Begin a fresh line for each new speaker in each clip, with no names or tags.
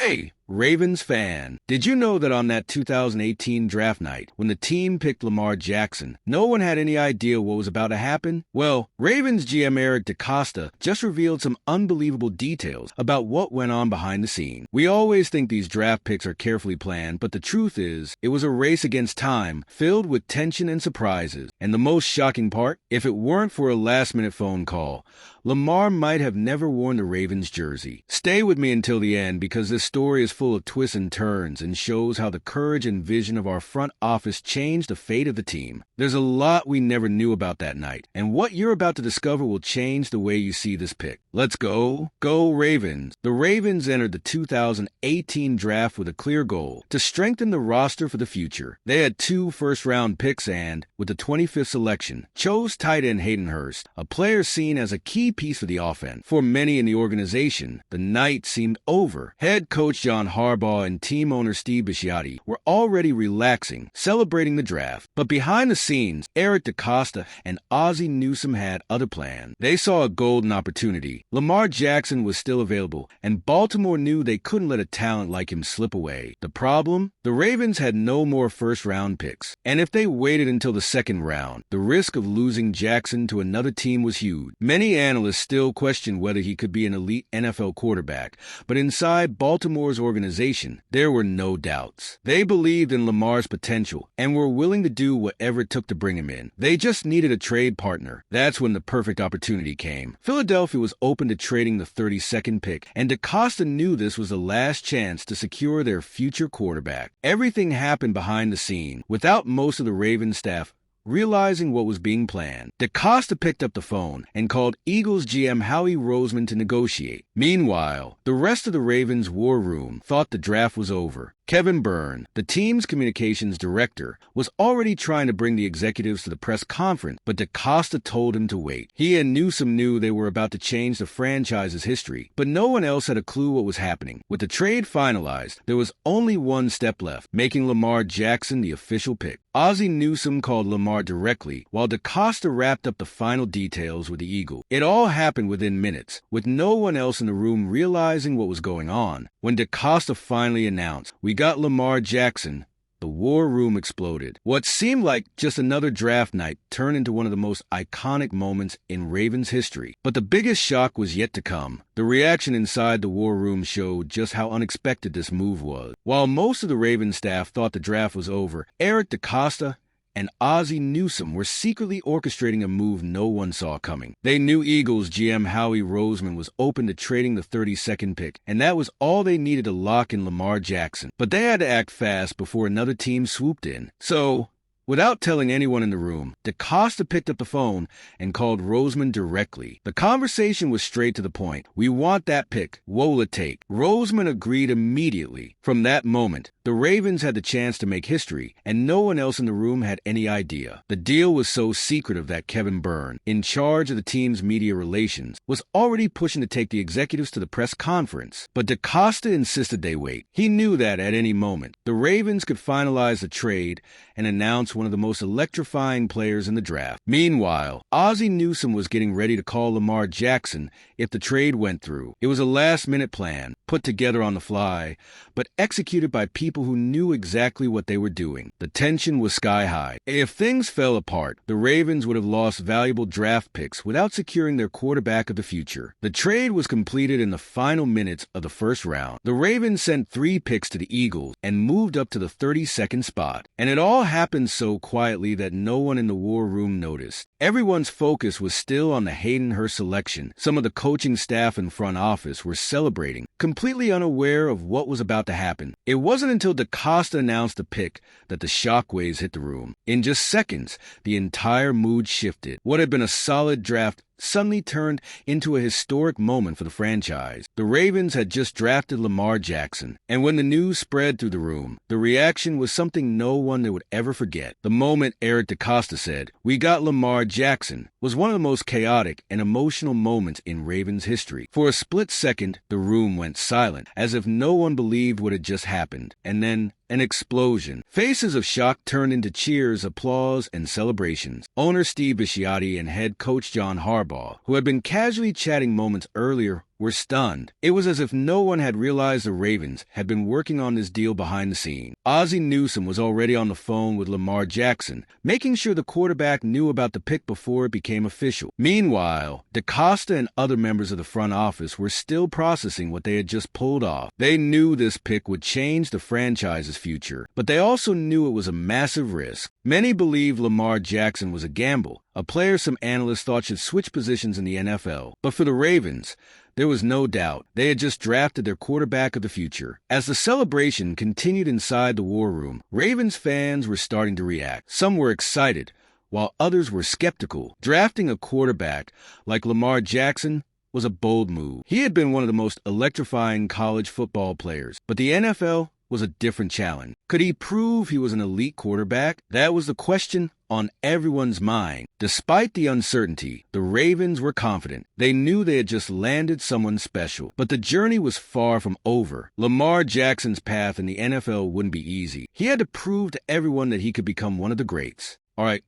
Hey, Ravens fan, did you know that on that 2018 draft night, when the team picked Lamar Jackson, no one had any idea what was about to happen? Well, Ravens GM Eric DeCosta just revealed some unbelievable details about what went on behind the scenes. We always think these draft picks are carefully planned, but the truth is, it was a race against time, filled with tension and surprises. And the most shocking part, if it weren't for a last-minute phone call, Lamar might have never worn the Ravens jersey. Stay with me until the end because this story is full of twists and turns and shows how the courage and vision of our front office changed the fate of the team. There's a lot we never knew about that night, and what you're about to discover will change the way you see this pick. Let's go. Go Ravens. The Ravens entered the 2018 draft with a clear goal: to strengthen the roster for the future. They had 2 first-round picks and, with the 25th selection, chose tight end Hayden Hurst, a player seen as a key piece for the offense. For many in the organization, the night seemed over. Head coach John Harbaugh and team owner Steve Bisciotti were already relaxing, celebrating the draft. But behind the scenes, Eric DeCosta and Ozzie Newsome had other plans. They saw a golden opportunity. Lamar Jackson was still available, and Baltimore knew they couldn't let a talent like him slip away. The problem? The Ravens had no more first-round picks. And if they waited until the second round, the risk of losing Jackson to another team was huge. Many analysts still questioned whether he could be an elite NFL quarterback, but inside Baltimore's organization, there were no doubts. They believed in Lamar's potential and were willing to do whatever it took to bring him in. They just needed a trade partner. That's when the perfect opportunity came. Philadelphia was open to trading the 32nd pick, and DeCosta knew this was the last chance to secure their future quarterback. Everything happened behind the scene, without most of the Ravens staff realizing what was being planned. DeCosta picked up the phone and called Eagles GM Howie Roseman to negotiate. Meanwhile, the rest of the Ravens war room thought the draft was over. Kevin Byrne, the team's communications director, was already trying to bring the executives to the press conference, but DeCosta told him to wait. He and Newsome knew they were about to change the franchise's history, but no one else had a clue what was happening. With the trade finalized, there was only one step left: making Lamar Jackson the official pick. Ozzie Newsome called Lamar directly, while DeCosta wrapped up the final details with the Eagles. It all happened within minutes, with no one else in the room realizing what was going on. When DeCosta finally announced, "We got Lamar Jackson," the war room exploded. What seemed like just another draft night turned into one of the most iconic moments in Ravens history. But the biggest shock was yet to come. The reaction inside the war room showed just how unexpected this move was. While most of the Ravens staff thought the draft was over, Eric DeCosta and Ozzie Newsome were secretly orchestrating a move no one saw coming. They knew Eagles GM Howie Roseman was open to trading the 32nd pick, and that was all they needed to lock in Lamar Jackson. But they had to act fast before another team swooped in. So, without telling anyone in the room, DeCosta picked up the phone and called Roseman directly. The conversation was straight to the point. "We want that pick. What will it take?" Roseman agreed immediately. From that moment, the Ravens had the chance to make history, and no one else in the room had any idea. The deal was so secretive that Kevin Byrne, in charge of the team's media relations, was already pushing to take the executives to the press conference. But DeCosta insisted they wait. He knew that at any moment, the Ravens could finalize the trade and announce one of the most electrifying players in the draft. Meanwhile, Ozzie Newsome was getting ready to call Lamar Jackson if the trade went through. It was a last-minute plan, put together on the fly, but executed by people who knew exactly what they were doing. The tension was sky high. If things fell apart, the Ravens would have lost valuable draft picks without securing their quarterback of the future. The trade was completed in the final minutes of the first round. The Ravens sent 3 picks to the Eagles and moved up to the 32nd spot. And it all happened so quietly that no one in the war room noticed. Everyone's focus was still on the Hayden Hurst selection. Some of the coaching staff and front office were celebrating, completely unaware of what was about to happen. It wasn't until DeCosta announced the pick that the shockwaves hit the room. In just seconds, the entire mood shifted. What had been a solid draft suddenly turned into a historic moment for the franchise. The Ravens had just drafted Lamar Jackson, and when the news spread through the room, the reaction was something no one would ever forget. The moment Eric DeCosta said, "We got Lamar Jackson," was one of the most chaotic and emotional moments in Ravens history. For a split second, the room went silent, as if no one believed what had just happened. And then an explosion. Faces of shock turned into cheers, applause, and celebrations. Owner Steve Bisciotti and head coach John Harbaugh, who had been casually chatting moments earlier, were stunned. It was as if no one had realized the Ravens had been working on this deal behind the scenes. Ozzie Newsome was already on the phone with Lamar Jackson, making sure the quarterback knew about the pick before it became official. Meanwhile, DaCosta and other members of the front office were still processing what they had just pulled off. They knew this pick would change the franchise's future, but they also knew it was a massive risk. Many believed Lamar Jackson was a gamble, a player some analysts thought should switch positions in the NFL. But for the Ravens, there was no doubt. They had just drafted their quarterback of the future. As the celebration continued inside the war room, Ravens fans were starting to react. Some were excited, while others were skeptical. Drafting a quarterback like Lamar Jackson was a bold move. He had been one of the most electrifying college football players, but the NFL was a different challenge. Could he prove he was an elite quarterback? That was the question on everyone's mind. Despite the uncertainty, the Ravens were confident. They knew they had just landed someone special. But the journey was far from over. Lamar Jackson's path in the NFL wouldn't be easy. He had to prove to everyone that he could become one of the greats. All right,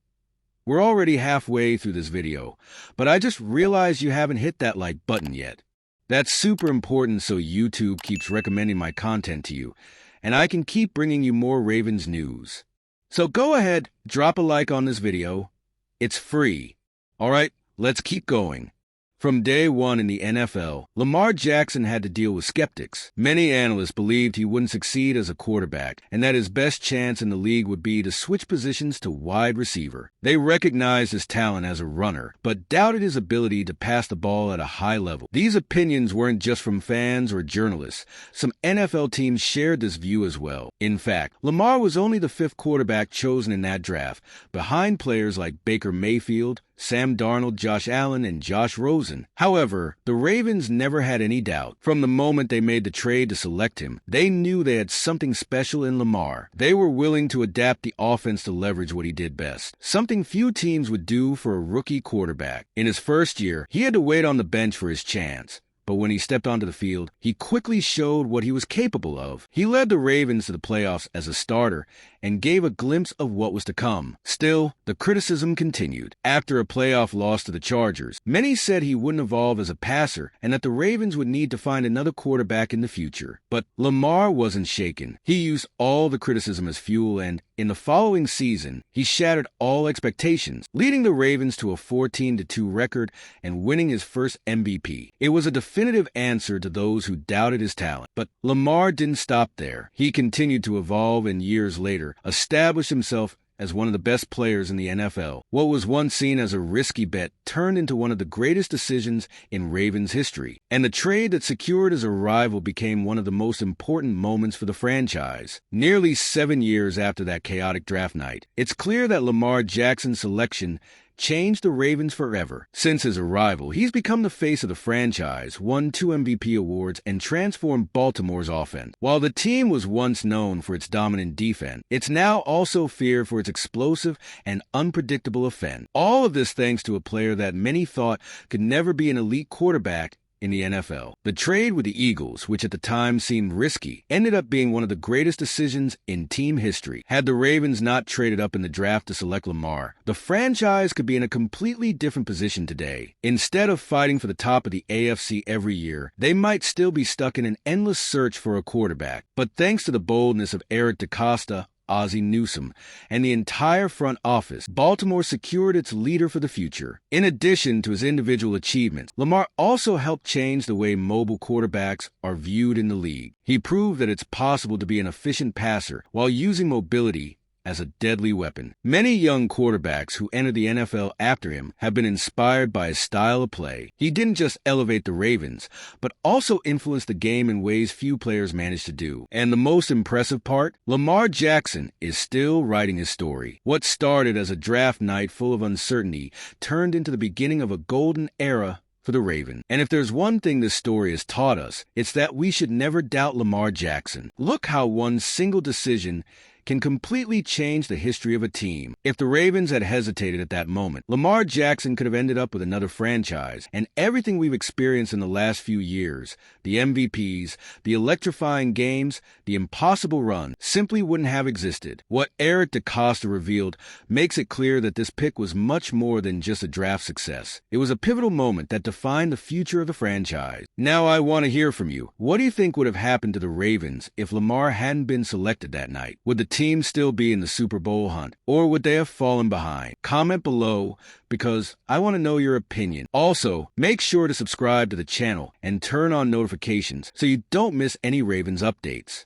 we're already halfway through this video, but I just realized you haven't hit that like button yet. That's super important so YouTube keeps recommending my content to you, and I can keep bringing you more Ravens news. So go ahead, drop a like on this video. It's free. All right, let's keep going. From day one in the NFL, Lamar Jackson had to deal with skeptics. Many analysts believed he wouldn't succeed as a quarterback, and that his best chance in the league would be to switch positions to wide receiver. They recognized his talent as a runner, but doubted his ability to pass the ball at a high level. These opinions weren't just from fans or journalists. Some NFL teams shared this view as well. In fact, Lamar was only the fifth quarterback chosen in that draft, behind players like Baker Mayfield, Sam Darnold, Josh Allen, and Josh Rosen. However, the Ravens never had any doubt. From the moment they made the trade to select him, they knew they had something special in Lamar. They were willing to adapt the offense to leverage what he did best, something few teams would do for a rookie quarterback. In his first year, he had to wait on the bench for his chance. But when he stepped onto the field, he quickly showed what he was capable of. He led the Ravens to the playoffs as a starter and gave a glimpse of what was to come. Still, the criticism continued. After a playoff loss to the Chargers, many said he wouldn't evolve as a passer and that the Ravens would need to find another quarterback in the future. But Lamar wasn't shaken. He used all the criticism as fuel, and in the following season, he shattered all expectations, leading the Ravens to a 14-2 record and winning his first MVP. It was a definitive answer to those who doubted his talent. But Lamar didn't stop there. He continued to evolve, and years later, established himself as one of the best players in the NFL. What was once seen as a risky bet turned into one of the greatest decisions in Ravens history. And the trade that secured his arrival became one of the most important moments for the franchise. Nearly 7 years after that chaotic draft night, it's clear that Lamar Jackson's selection changed the Ravens forever. Since his arrival, he's become the face of the franchise, won 2 MVP awards, and transformed Baltimore's offense. While the team was once known for its dominant defense, it's now also feared for its explosive and unpredictable offense. All of this thanks to a player that many thought could never be an elite quarterback in the NFL. The trade with the Eagles, which at the time seemed risky, ended up being one of the greatest decisions in team history. Had the Ravens not traded up in the draft to select Lamar, the franchise could be in a completely different position today. Instead of fighting for the top of the AFC every year, they might still be stuck in an endless search for a quarterback. But thanks to the boldness of Eric DaCosta, Ozzie Newsome, and the entire front office, Baltimore secured its leader for the future. In addition to his individual achievements, Lamar also helped change the way mobile quarterbacks are viewed in the league. He proved that it's possible to be an efficient passer while using mobility as a deadly weapon. Many young quarterbacks who entered the NFL after him have been inspired by his style of play. He didn't just elevate the Ravens, but also influenced the game in ways few players managed to do. And the most impressive part? Lamar Jackson is still writing his story. What started as a draft night full of uncertainty turned into the beginning of a golden era for the Ravens. And if there's one thing this story has taught us, it's that we should never doubt Lamar Jackson. Look how one single decision can completely change the history of a team. If the Ravens had hesitated at that moment, Lamar Jackson could have ended up with another franchise, and everything we've experienced in the last few years, the MVPs, the electrifying games, the impossible run, simply wouldn't have existed. What Eric DaCosta revealed makes it clear that this pick was much more than just a draft success. It was a pivotal moment that defined the future of the franchise. Now I want to hear from you. What do you think would have happened to the Ravens if Lamar hadn't been selected that night? Would the team still be in the Super Bowl hunt, or would they have fallen behind? Comment below because I want to know your opinion. Also, make sure to subscribe to the channel and turn on notifications so you don't miss any Ravens updates.